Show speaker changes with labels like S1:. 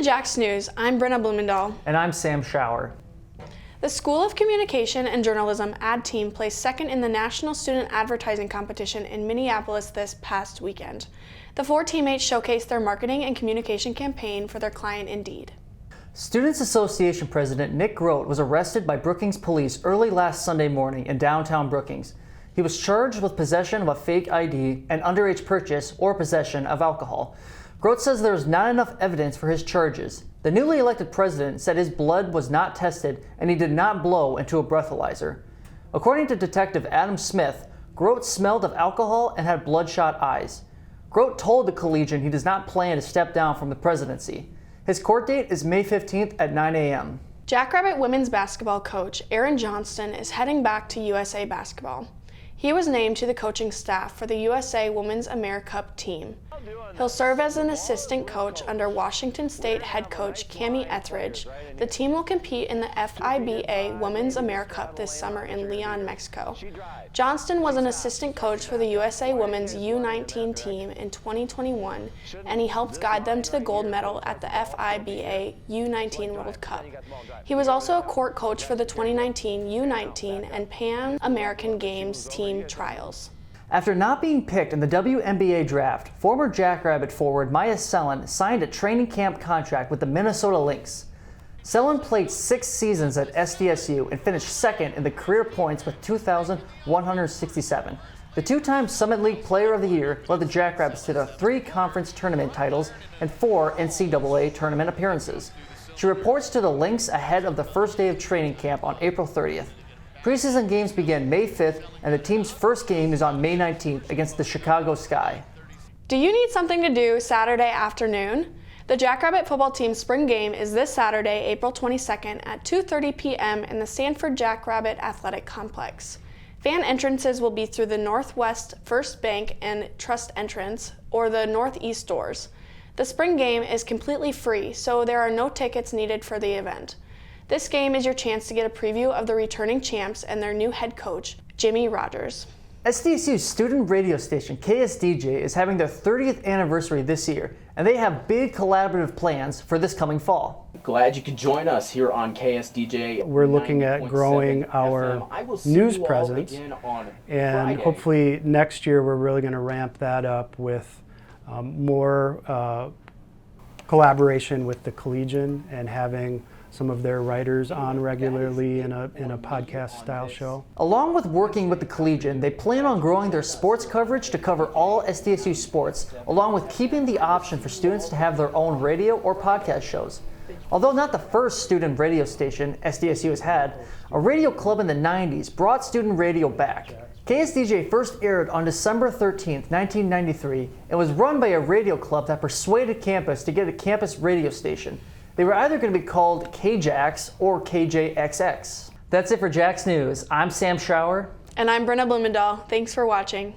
S1: Jax News. I'm Brenna Blumendahl.
S2: And I'm Sam Schauer.
S1: The School of Communication and Journalism ad team placed second in the National Student Advertising Competition in Minneapolis this past weekend. The 4 teammates showcased their marketing and communication campaign for their client Indeed.
S2: Students Association President Nick Grote was arrested by Brookings police early last Sunday morning in downtown Brookings. He was charged with possession of a fake ID and underage purchase or possession of alcohol. Grote says there is not enough evidence for his charges. The newly elected president said his blood was not tested and he did not blow into a breathalyzer. According to Detective Adam Smith, Grote smelled of alcohol and had bloodshot eyes. Grote told the Collegian he does not plan to step down from the presidency. His court date is May 15th at 9 a.m.
S1: Jackrabbit women's basketball coach Aaron Johnston is heading back to USA Basketball. He was named to the coaching staff for the USA Women's AmeriCup team. He'll serve as an assistant coach under Washington State head coach Cami Etheridge. The team will compete in the FIBA Women's AmeriCup this summer in Leon, Mexico. Johnston was an assistant coach for the USA Women's U19 team in 2021, and he helped guide them to the gold medal at the FIBA U19 World Cup. He was also a court coach for the 2019 U19 and Pan American Games team trials.
S2: After not being picked in the WNBA draft, former Jackrabbit forward Maya Sellen signed a training camp contract with the Minnesota Lynx. Sellen played 6 seasons at SDSU and finished second in the career points with 2,167. The 2-time Summit League Player of the Year led the Jackrabbits to their 3 conference tournament titles and 4 NCAA tournament appearances. She reports to the Lynx ahead of the first day of training camp on April 30th. Preseason games begin May 5th, and the team's first game is on May 19th against the Chicago Sky.
S1: Do you need something to do Saturday afternoon? The Jackrabbit football team's spring game is this Saturday, April 22nd at 2:30 p.m. in the Sanford Jackrabbit Athletic Complex. Fan entrances will be through the Northwest First Bank and Trust entrance or the Northeast doors. The spring game is completely free, so there are no tickets needed for the event. This game is your chance to get a preview of the returning champs and their new head coach, Jimmy Rogers.
S2: SDSU's student radio station, KSDJ, is having their 30th anniversary this year, and they have big collaborative plans for this coming fall.
S3: Glad you could join us here on KSDJ.
S4: We're looking at growing our news presence, and hopefully next year we're really going to ramp that up with more collaboration with the Collegian and having some of their writers on regularly in a podcast style show.
S2: Along with working with the Collegian, they plan on growing their sports coverage to cover all SDSU sports, along with keeping the option for students to have their own radio or podcast shows. Although not the first student radio station SDSU has had, a radio club in the 90s brought student radio back. KSDJ first aired on December 13, 1993, and was run by a radio club that persuaded campus to get a campus radio station. They were either going to be called KJAX or KJXX. That's it for Jax News. I'm Sam Schauer.
S1: And I'm Brenna Blumendahl. Thanks for watching.